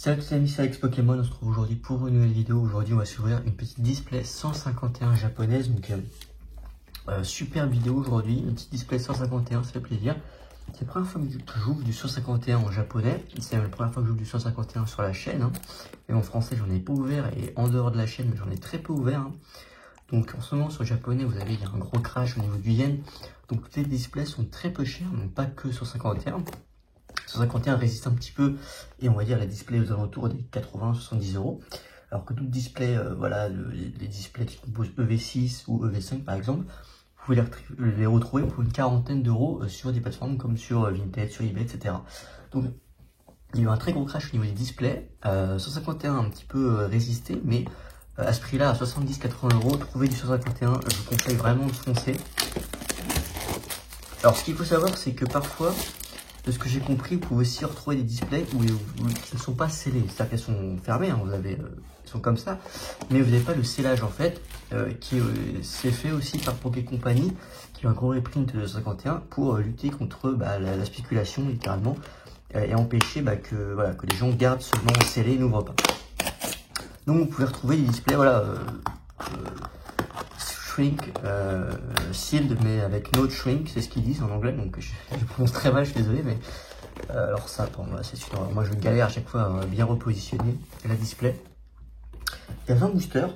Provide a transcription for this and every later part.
Salut les amis, c'est Alex Pokémon, on se retrouve aujourd'hui pour une nouvelle vidéo. Aujourd'hui on va s'ouvrir une petite display 151 japonaise, donc super vidéo aujourd'hui, une petite display 151, ça fait plaisir. C'est la première fois que je joue du 151 en japonais, c'est la première fois que je joue du 151 sur la chaîne, hein. Et en français j'en ai pas ouvert, et en dehors de la chaîne j'en ai très peu ouvert, hein. Donc en ce moment sur le japonais vous avez un gros crash au niveau du yen, donc toutes les displays sont très peu chères, donc pas que sur 151. 151 résiste un petit peu et on va dire la display aux alentours des 80-70 €. Alors que d'autres displays, voilà, les displays qui composent EV6 ou EV5 par exemple, vous pouvez les retrouver pour une quarantaine d'euros sur des plateformes comme sur Vinted, sur eBay, etc. Donc il y a eu un très gros crash au niveau des displays. 151 un petit peu résisté, mais à ce prix-là, à 70-80 €, trouver du 151, je vous conseille vraiment de foncer. Alors ce qu'il faut savoir, c'est que parfois, de ce que j'ai compris, vous pouvez aussi retrouver des displays qui ne sont pas scellés. C'est-à-dire qu'elles sont fermées, hein, elles sont comme ça, mais vous n'avez pas le scellage en fait, c'est fait aussi par Poké Company, qui a un gros reprint de 51 pour lutter contre la spéculation littéralement, et empêcher que les gens gardent seulement scellés et n'ouvrent pas. Donc vous pouvez retrouver des displays, voilà, shrink, sealed, mais avec no shrink, c'est ce qu'ils disent en anglais, donc je prononce très mal, je suis désolé, mais alors ça, pour moi, c'est sûr, moi je galère à chaque fois à bien repositionner la display. Il y a 20 boosters,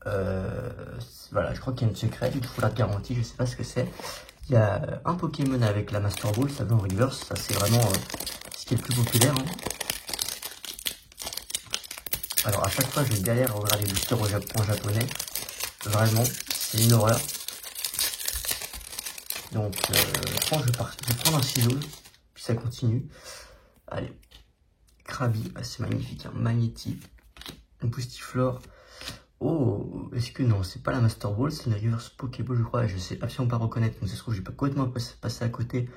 voilà, je crois qu'il y a une secrète, il faut la garantie, je sais pas ce que c'est. Il y a un Pokémon avec la Master Ball, ça va en reverse, ça c'est vraiment ce qui est le plus populaire, hein. Alors à chaque fois je galère à ouvrir les boosters en japonais, vraiment, c'est une horreur. Donc je pense que je vais prendre un ciseau, puis ça continue. Allez, Krabi, c'est magnifique, hein, Magnéti, un Boostiflore. Oh, est-ce que non, c'est pas la Master Ball, c'est la Reverse Pokéball, je crois, je sais absolument pas reconnaître, donc ça se trouve, j'ai pas complètement passé à côté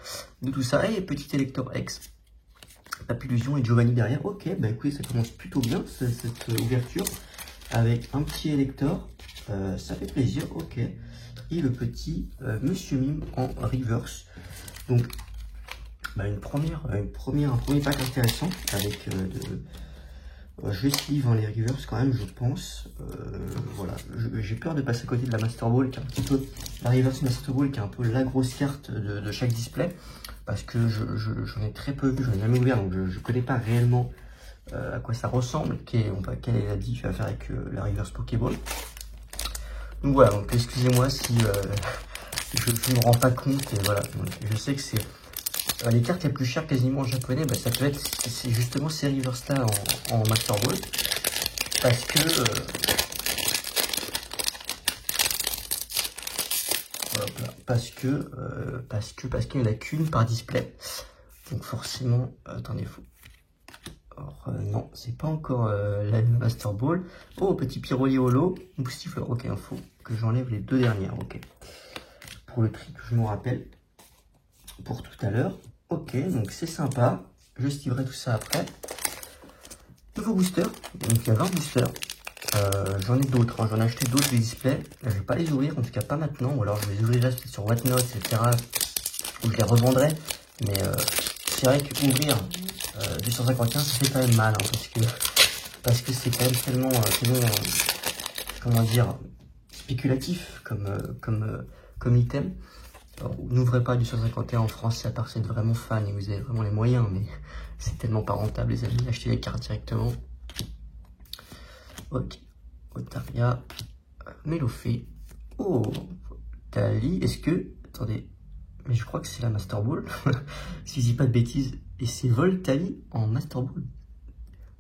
de tout ça. Et petit Elector X, Papillusion et Giovanni derrière. Ok, bah écoutez, ça commence plutôt bien cette ouverture, avec un petit Elector, ça fait plaisir, ok. Et le petit Monsieur Mime en reverse. Donc un premier pack intéressant avec je vais suivre les reverse quand même, je pense. Voilà, j'ai peur de passer à côté de la Master Ball, qui est un petit peu la reverse Master Ball, qui est un peu la grosse carte de chaque display, parce que j'en ai très peu vu, j'en ai jamais ouvert, donc je connais pas réellement à quoi ça ressemble, quelle est la diff à faire avec la reverse Pokéball. Donc voilà, donc excusez-moi si je ne me rends pas compte, et voilà, donc, je sais que c'est les cartes les plus chères quasiment en japonais, ça peut être justement ces reverse là en Master Ball, parce que parce qu'il n'y en a qu'une par display, donc forcément, attendez, alors, non, c'est pas encore la Master Ball. Oh, petit Pyroli Holo, Boostiflore. Ok, il faut que j'enlève les deux dernières. Ok, pour le tri que je me rappelle pour tout à l'heure. Ok, donc c'est sympa. Je stiverai tout ça après. Nouveau booster. Donc il y a 20 boosters. J'en ai d'autres, hein. J'en ai acheté d'autres des displays. Là, je vais pas les ouvrir, en tout cas pas maintenant. Ou alors je les ouvrirai sur Whatnot, etc. Ou je les revendrai. Mais c'est vrai qu'ouvrir du 151, ça fait quand même mal, hein, parce que c'est quand même tellement, comment dire, spéculatif comme item. N'ouvrez pas du 151 en France, à part si vous êtes vraiment fan et vous avez vraiment les moyens, mais c'est tellement pas rentable, les amis, achetez les cartes directement. Ok, Otaria, Melofé, oh, Tali, est-ce que, attendez, mais je crois que c'est la Master Ball, si je dis pas de bêtises, et c'est Voltali en Master Ball.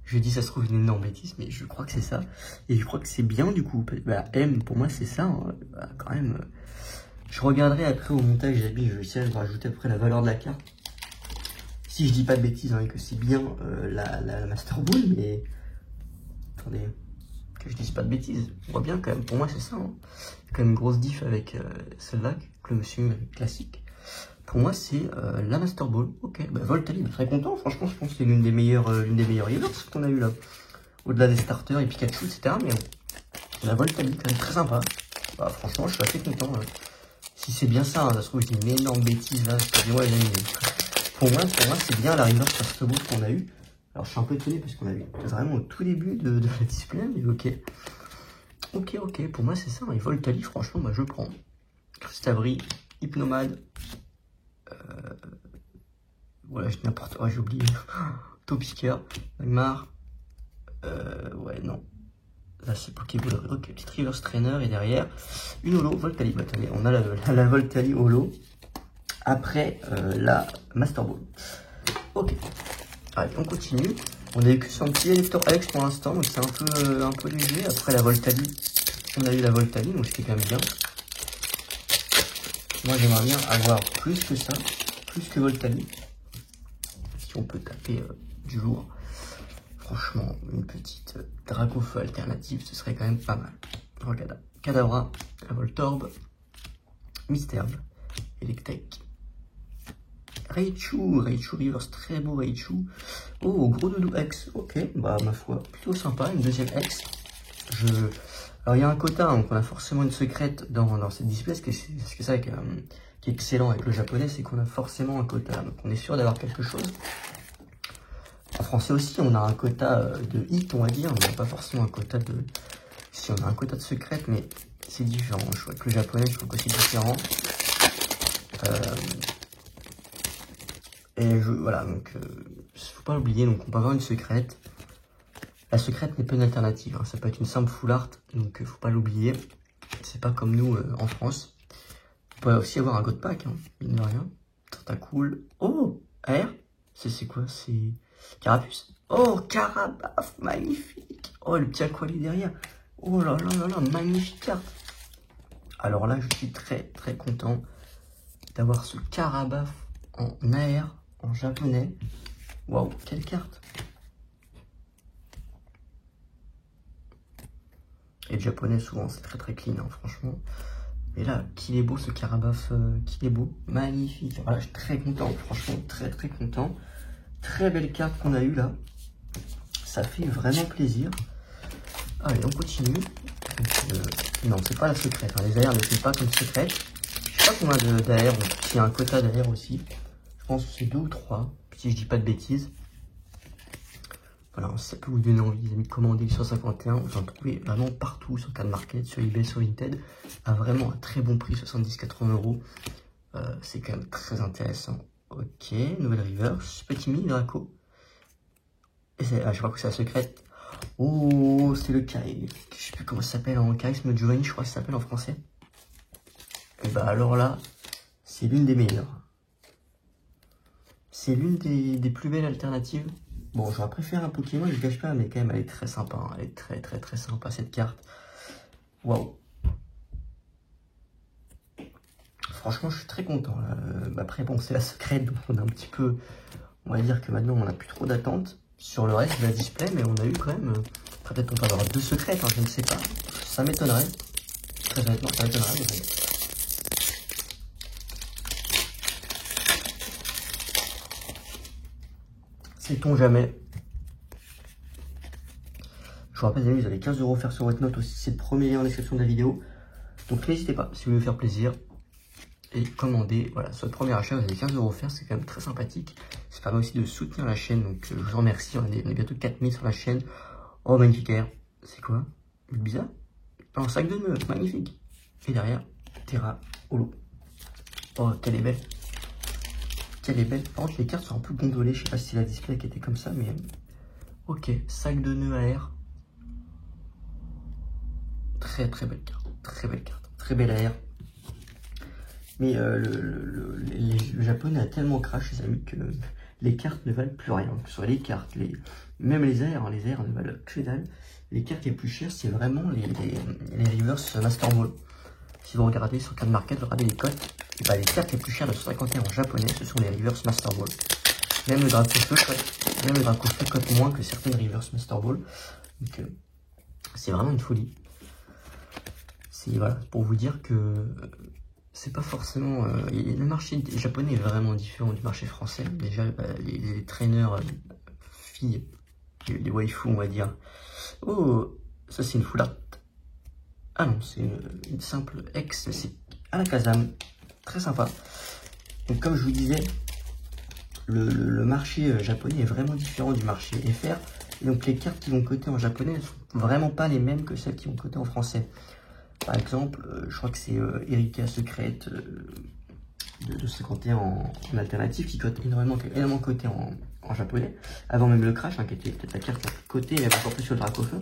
Je dis ça se trouve une énorme bêtise, mais je crois que c'est ça, et je crois que c'est bien du coup. M pour moi c'est ça, hein. Quand même. Je regarderai après au montage, je vais essayer de rajouter après la valeur de la carte. Si je dis pas de bêtises, hein, que c'est bien la Master Ball, mais attendez, que je dise pas de bêtises. On voit bien quand même, pour moi c'est ça, hein. Il y a quand même une grosse diff avec celle-là, le monsieur classique. Pour moi c'est la Master Ball. Ok, Voltali, très content, franchement je pense que c'est l'une des meilleures reverse qu'on a eu là. Au-delà des starters et Pikachu, etc. Mais la Voltali, quand même très sympa. Franchement je suis assez content. Si c'est bien ça, hein, ça se trouve, je dis une énorme bêtise là, excusez-moi les amis. Pour moi c'est bien la reverse Master Ball qu'on a eu. Alors je suis un peu étonné parce qu'on a vu vraiment au tout début de la display, mais ok. Ok, pour moi c'est ça, et Voltali, franchement, bah, je prends. Cristabri, Hypnomade, voilà, j'ai n'importe quoi, j'ai oublié. Topiqueur, Magmar, ouais, non. Là, c'est Pokéball. Ok, petite Reverse Trainer, et derrière, une holo, Voltali. Bah, attendez, on a la Voltali holo. Après, la Master Ball. Ok. Allez, on continue. On a eu que son petit Elector X pour l'instant, donc c'est un peu léger. Après la Voltali, on a eu la Voltali, donc c'était quand même bien. Moi, j'aimerais bien avoir plus que ça, plus que Voltali. Si on peut taper du lourd. Franchement, une petite Dracofeu alternative, ce serait quand même pas mal. Regarde, Kadabra, Voltorb, Misterve, Electek, Raichu Reverse, très beau Raichu. Oh, gros doudou X, ok, bah ma foi, plutôt sympa, une deuxième X. Alors il y a un quota, donc on a forcément une secrète dans cette display, ce qui est ça qui est excellent avec le japonais, c'est qu'on a forcément un quota, donc on est sûr d'avoir quelque chose. En français aussi, on a un quota de hit, on va dire, on n'a pas forcément un quota de... Si, on a un quota de secrète, mais c'est différent. Je vois que le japonais, je trouve que c'est différent. Voilà, donc, faut pas l'oublier, donc on peut avoir une secrète. La secrète n'est pas une alternative, hein, ça peut être une simple full art, donc faut pas l'oublier. C'est pas comme nous en France. On peut aussi avoir un god pack, hein, mine de rien. Tentacool. Oh, R, c'est quoi? C'est... Carapuce. Oh, Carabaf, magnifique. Oh, le petit Aquali derrière. Oh là là là là, magnifique carte. Alors là, je suis très content d'avoir ce Carabaf en AR, en japonais. Waouh, quelle carte. Et le japonais, souvent, c'est très clean, hein, franchement. Et là, qu'il est beau ce Carabaf, qu'il est beau. Magnifique. Voilà, je suis très content, franchement, très content. Très belle carte qu'on a eue là. Ça fait vraiment plaisir. Allez, on continue. Donc, non, c'est pas la secrète. Hein. Les AR ne sont pas comme secrète. Je sais pas combien d'AR. Il y a un quota d'AR aussi. Je pense que c'est 2 ou 3. Si je dis pas de bêtises. Voilà, si ça peut vous donner envie, les amis, de commander le 151. Vous en trouvez vraiment partout sur Card Market, sur eBay, sur Vinted. À vraiment un très bon prix, 70-80 €. C'est quand même très intéressant. Ok, nouvelle reverse. Petit mini Draco. Et je crois que c'est la secrète. Oh, c'est le Kai. Je sais plus comment ça s'appelle en charisme Giovanni, je crois que ça s'appelle en français. Et bah alors là, c'est l'une des meilleures. C'est l'une des plus belles alternatives. Bon, j'aurais préféré un Pokémon, je ne cache pas, mais quand même, elle est très sympa. Hein. Elle est très sympa, cette carte. Waouh. Franchement, je suis très content. Après, bon, c'est la secrète, donc on a un petit peu... On va dire que maintenant, on n'a plus trop d'attente sur le reste de la display, mais on a eu quand même... Peut-être on peut avoir 2 secrètes, hein, je ne sais pas. Ça m'étonnerait. Très honnêtement, ça m'étonnerait. Mais... Sait-on jamais. Je vous rappelle, les amis, vous avez 15 € offerts sur votre note aussi. C'est le premier lien en description de la vidéo. Donc n'hésitez pas, si vous voulez faire plaisir. Et commandez, voilà, sur le premier achat, vous avez 15 € offerts, c'est quand même très sympathique. Ça permet aussi de soutenir la chaîne, donc je vous remercie. On est bientôt 4000 sur la chaîne. Oh, magnifique air. C'est quoi? Bizarre. Un sac de nœuds, magnifique. Et derrière, Terra Holo. Oh, qu'elle est belle. Qu'elle est belle. Par contre, les cartes sont un peu gondolées. Je sais pas si c'est la display qui était comme ça, mais... Ok, sac de nœuds à air. Très belle carte. Très belle carte. Très belle AR. Mais le japonais a tellement crash, les amis, que les cartes ne valent plus rien. Que ce soit les cartes, même les airs, hein, les airs ne valent que dalle. Les cartes les plus chères, c'est vraiment les reverse Master Ball. Si vous regardez sur Card Market, vous regardez les cotes, et bah, les cartes les plus chères de 151 en japonais, ce sont les reverse Master Ball. Même le Dracofeu cote moins que certaines reverse Master Ball. Donc c'est vraiment une folie. C'est voilà, pour vous dire que c'est pas forcément... le marché japonais est vraiment différent du marché français. Déjà, les traîneurs filles, les waifus, on va dire. Oh, ça c'est une full art. Ah non, c'est une simple ex, c'est à la Kazam. Très sympa. Donc comme je vous disais, le marché japonais est vraiment différent du marché FR. Et donc les cartes qui vont coter en japonais ne sont vraiment pas les mêmes que celles qui vont coter en français. Par exemple, je crois que c'est Erika Secret de 51 en alternative qui cote énormément coté en japonais. Avant même le crash, hein, qui était peut-être la carte la plus cotée, et encore plus sur le Dracofeu.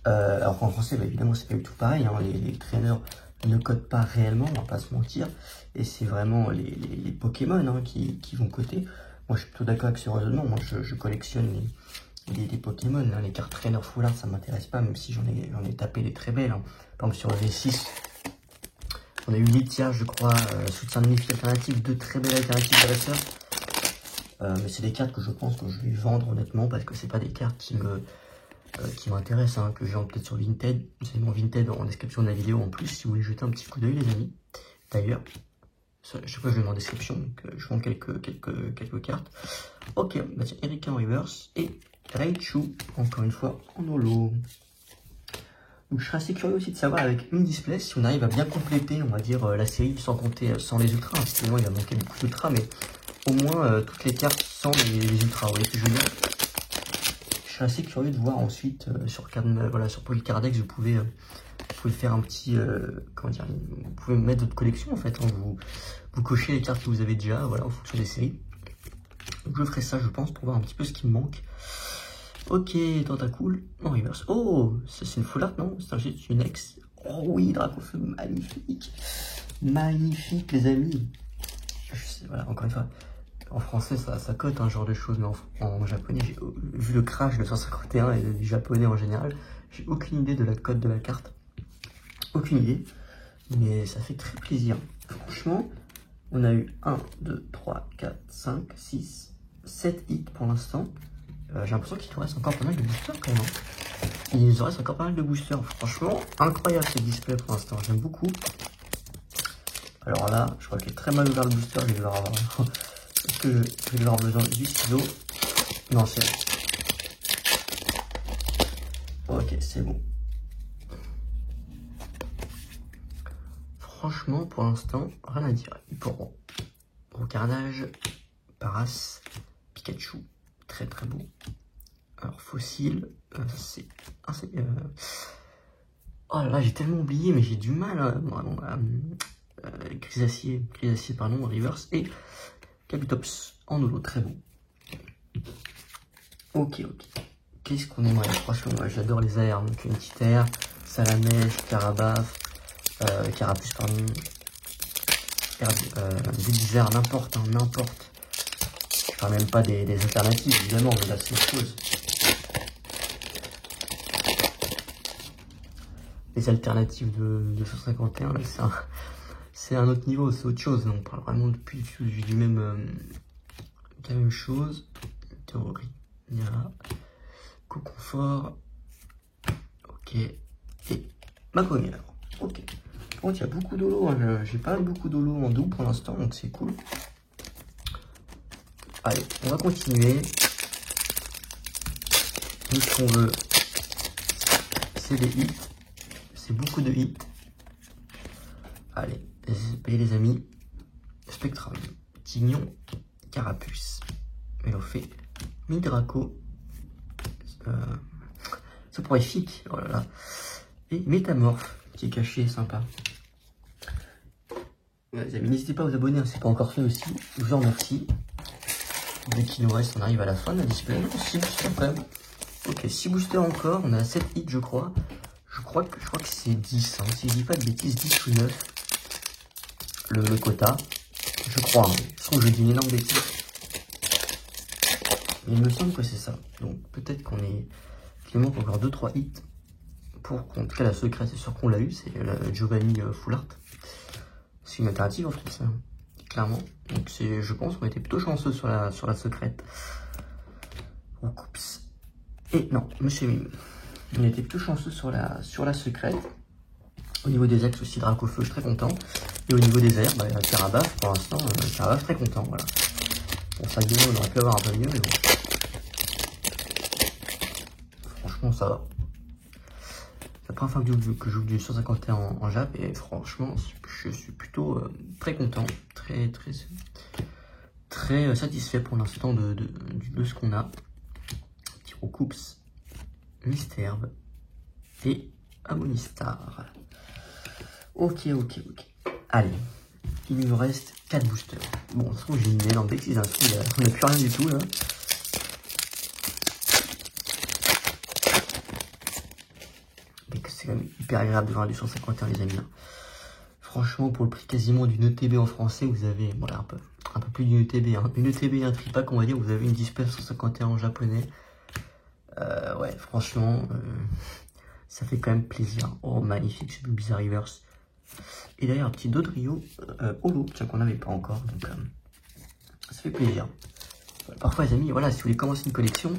Alors qu'en français, bah, évidemment, c'est pas du tout pareil. Hein, les traîneurs ne codent pas réellement, on va pas se mentir. Et c'est vraiment les Pokémon hein, qui vont coter. Moi, je suis plutôt d'accord avec ce raisonnement. Moi, je collectionne les Pokémon. Hein. Les cartes traîneurs full art, ça m'intéresse pas, même si j'en ai tapé des très belles. Hein. Par exemple, sur le V6, on a eu Lythia, je crois, soutien de défi alternatif, 2 très belles alternatives dresseurs. Mais c'est des cartes que je pense que je vais vendre honnêtement, parce que c'est pas des cartes qui m'intéressent, hein, que j'ai peut-être sur Vinted. Vous avez mon Vinted en description de la vidéo en plus, si vous voulez jeter un petit coup d'œil les amis. D'ailleurs, chaque fois je le mets en description, donc je vends quelques cartes. Ok, bah tiens, Erika en reverse et Raichu, encore une fois, en holo. Donc je serais assez curieux aussi de savoir avec une display si on arrive à bien compléter, on va dire, la série sans compter sans les ultras. Hein, sinon il va manquer beaucoup d'ultras, mais au moins toutes les cartes sans les ultras. Vous voyez ce que je veux dire? Je serais assez curieux de voir ensuite sur Polycardex, vous pouvez faire un petit, comment dire, vous pouvez mettre votre collection en fait. Hein, vous cochez les cartes que vous avez déjà, voilà, en fonction des séries. Donc je ferai ça, je pense, pour voir un petit peu ce qui me manque. Ok, Tentacool en reverse. Oh, ça c'est une full art, non? C'est un jet une ex. Oh oui, Dracofeu, magnifique. Magnifique, les amis. Je sais, voilà, encore une fois, en français, ça cote un genre de choses, mais en japonais, j'ai vu le crash de 151 et du japonais en général, j'ai aucune idée de la cote de la carte. Aucune idée, mais ça fait très plaisir. Franchement, on a eu 1, 2, 3, 4, 5, 6, 7 hits pour l'instant. J'ai l'impression qu'il nous reste encore pas mal de boosters quand même. Hein. Il nous reste encore pas mal de boosters. Franchement, incroyable ce display pour l'instant. J'aime beaucoup. Alors là, je crois qu'il est très mal ouvert le booster. Je vais devoir avoir. Est-ce que je vais devoir avoir besoin du ciseau? Non, c'est bon. Ok, c'est bon. Franchement, pour l'instant, rien à dire. Pour Rocardage, Paras, Pikachu. Très très beau. Alors fossile, c'est... Oh là là, j'ai tellement oublié, mais j'ai du mal vraiment Grisacier, pardon, reverse et Capitops en holo, très beau. Ok. Qu'est-ce qu'on aimerait? Franchement, moi j'adore les airs, donc une petite air, Salamèche, Carabaf, Carapuce, pardon, Dédizère, n'importe, hein, n'importe. Je parle même pas des alternatives, évidemment, mais là c'est autre chose. Les alternatives de 151, là c'est un autre niveau, c'est autre chose. On parle vraiment depuis du même, de la même chose. Théorie, Niara, Coconfort, ok, et ma première, ok. Bon, il y a beaucoup d'holo, hein. J'ai pas beaucoup d'holo en double pour l'instant, donc c'est cool. Allez, on va continuer. Tout ce qu'on veut, c'est des hits. C'est beaucoup de hits. Allez, les amis. Spectrum, Tignon, Carapuce, Melofée, Midraco, Soporifique, oh là là, et Métamorphe, qui est caché, sympa. Ouais, les amis, n'hésitez pas à vous abonner, hein, c'est pas encore fait aussi. Je vous remercie. Dès qu'il nous reste, on arrive à la fin de la display. 6 boosters quand même. Ok, 6 boosters encore. On a 7 hits, je crois. Je crois que c'est 10. Hein. Si je dis pas de bêtises, 10 ou 9. Le quota. Je crois. Hein. Je trouve que je dis une énorme bêtise. Mais il me semble que c'est ça. Donc peut-être qu'on est finalement pour encore 2-3 hits. En tout cas, la secrète, c'est sûr qu'on l'a eu. C'est la Giovanni Full Art. C'est une alternative en français. Hein. Clairement. Donc je pense qu'on était plutôt chanceux sur la secrète. Oups. Et non, monsieur Mime. On était plutôt chanceux sur la secrète. Au niveau des axes aussi, Dracofeu, je suis très content. Et au niveau des airs, bah, Carabaf, pour l'instant, Carabaf très content, voilà. Bon, ça gueule, on aurait pu avoir un peu mieux, mais bon. Franchement, ça va. C'est la première fois que j'ouvre du 151 en Jap, et franchement, je suis plutôt très content. Très très satisfait pour l'instant de ce qu'on a. Pyrokups, Misterve et Amonistar. Ok. Allez, il nous reste 4 boosters. Bon, de toute façon, j'ai une énorme bêtise, on n'a plus rien du tout là. C'est quand même hyper agréable de voir du 151 les amis. Franchement, pour le prix quasiment d'une ETB en français, vous avez voilà, un peu plus d'une ETB. Hein. Une ETB et un tripack, on va dire, vous avez une display 151 en japonais. Ouais, franchement, ça fait quand même plaisir. Oh, magnifique, ce Bizarre Reverse. Et d'ailleurs, un petit Dodrio holo, tiens, qu'on n'avait pas encore. Donc, ça fait plaisir. Parfois, les amis, voilà, si vous voulez commencer une collection,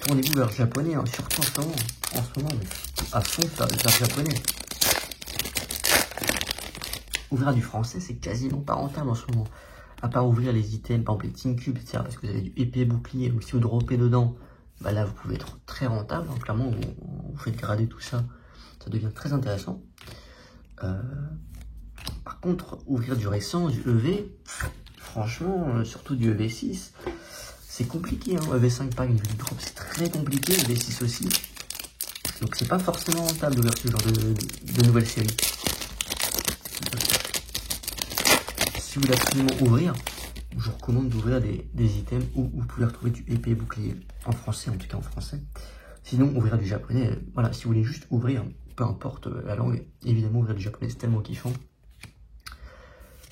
tournez-vous vers le japonais, hein, surtout en ce moment. Mais à fond vers le japonais. Ouvrir du français, c'est quasiment pas rentable en ce moment. À part ouvrir les items, par exemple les Team Cube, etc. Parce que vous avez du épée bouclier, ou si vous droppez dedans, bah là vous pouvez être très rentable. Hein. Clairement, vous faites grader tout ça, ça devient très intéressant. Par contre, ouvrir du récent, du EV, franchement, surtout du EV6, c'est compliqué. Hein. EV5 pas une drop, c'est très compliqué, EV6 aussi. Donc c'est pas forcément rentable d'ouvrir ce genre de nouvelles séries. Si vous voulez absolument ouvrir, je vous recommande d'ouvrir des items où vous pouvez retrouver du épée bouclier en français, en tout cas en français. Sinon, ouvrir du japonais, voilà, si vous voulez juste ouvrir, peu importe la langue, évidemment, ouvrir du japonais, c'est tellement kiffant.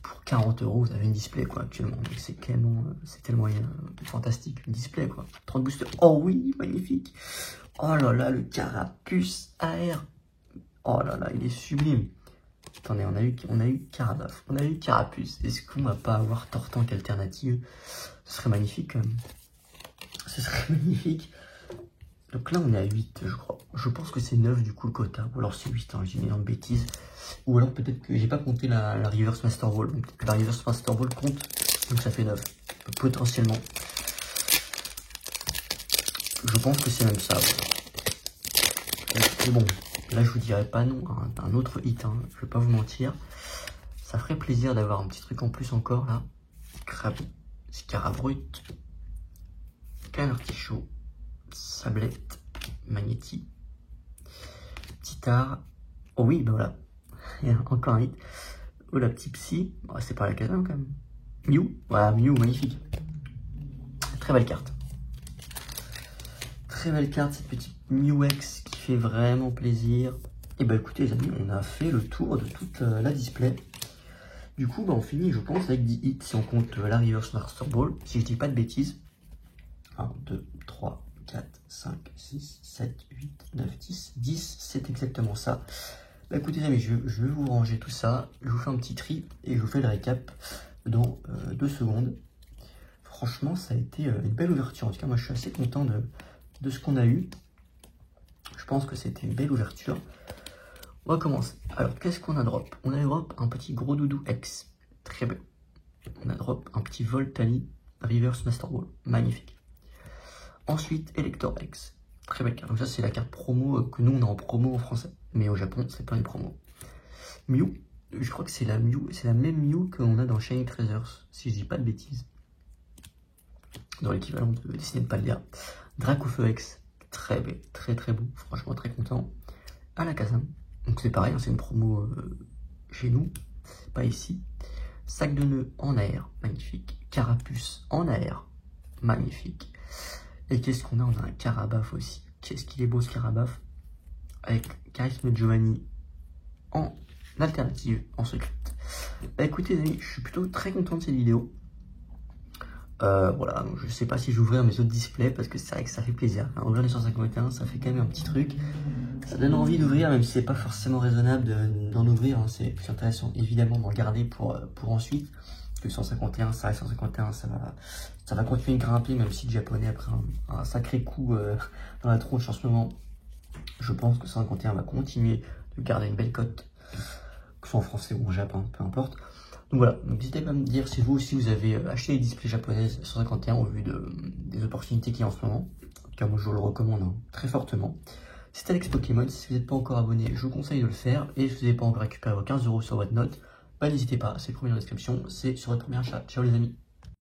Pour 40 €, vous avez une display, quoi, actuellement. C'est tellement fantastique, une display, quoi. 30 boosters. Oh oui, magnifique. Oh là là, le Carapuce AR. Oh là là, il est sublime. Attendez, on a eu Caradoff, on a eu Carapuce. Est-ce qu'on va pas avoir Tortank alternative? Ce serait magnifique quand même. Ce serait magnifique. Donc là, on est à 8, je crois. Je pense que c'est 9 du coup le quota. Ou alors c'est 8, hein, j'ai une énorme bêtise. Ou alors peut-être que j'ai pas compté la Reverse Master Ball. Donc la Reverse Master Ball compte, donc ça fait 9. Potentiellement. Je pense que c'est même ça. Mais bon. Là, je vous dirais pas non, hein, un autre hit, hein, je vais pas vous mentir. Ça ferait plaisir d'avoir un petit truc en plus encore, là. Scarabrut, Canartichaud, Sablette, Magnéti, Titard. Oh oui, ben voilà. Il y a encore un hit. Oh, la petite Psy. Oh, c'est pas la Kazam, quand même. Mew. Voilà, Mew, magnifique. Très belle carte. Très belle carte, cette petite Mew X qui fait vraiment plaisir. Et bah écoutez les amis, on a fait le tour de toute la display. Du coup, bah, on finit, je pense, avec 10 hits si on compte la Reverse Master Ball, si je dis pas de bêtises. 1, 2, 3, 4, 5, 6, 7, 8, 9, 10, 10, c'est exactement ça. Bah écoutez les amis, je vais vous ranger tout ça, je vous fais un petit tri et je vous fais le récap dans 2 secondes. Franchement, ça a été une belle ouverture. En tout cas, moi je suis assez content de ce qu'on a eu. Je pense que c'était une belle ouverture. On va commencer. Alors, qu'est-ce qu'on a drop? On a drop un petit gros doudou X. Très bien. On a drop un petit Voltali Reverse Master Ball. Magnifique. Ensuite, Elector X. Très belle carte. Donc ça, c'est la carte promo que nous, on a en promo en français. Mais au Japon, c'est pas une promo. Mew. Je crois que c'est la même Mew qu'on a dans Shiny Treasures, si je dis pas de bêtises. Dans l'équivalent de Destinée de Paldea. Dracofeu X. Très beau, très beau. Franchement, très content. Alakazam. Donc c'est pareil, hein, c'est une promo chez nous, pas ici. Sac de nœuds en air, magnifique. Carapuce en air, magnifique. Et qu'est-ce qu'on a? On a un Carabaf aussi. Qu'est-ce qu'il est beau ce Carabaf. Avec Charisme Giovanni en alternative, en secret. Bah écoutez les amis, je suis plutôt très content de cette vidéo. Voilà, donc je sais pas si je vais ouvrir mes autres displays parce que c'est vrai que ça fait plaisir. Hein, ouvrir les 151, ça fait quand même un petit truc. Ça donne envie d'ouvrir, même si c'est pas forcément raisonnable d'en ouvrir. Hein, c'est plus intéressant évidemment d'en garder pour ensuite. Parce que 151, ça reste 151, ça va continuer de grimper, même si le japonais a pris un sacré coup dans la tronche en ce moment. Je pense que 151 va continuer de garder une belle cote, que ce soit en français ou en japonais, peu importe. Donc voilà, n'hésitez pas à me dire si vous aussi vous avez acheté les displays japonaises 151 au vu des opportunités qu'il y a en ce moment. En tout cas, moi je vous le recommande hein, très fortement. C'était Alex Pokémon, si vous n'êtes pas encore abonné, je vous conseille de le faire. Et si vous n'avez pas encore récupéré vos 15 € sur votre note, bah n'hésitez pas, c'est le premier dans la description, c'est sur votre premier achat. Ciao les amis.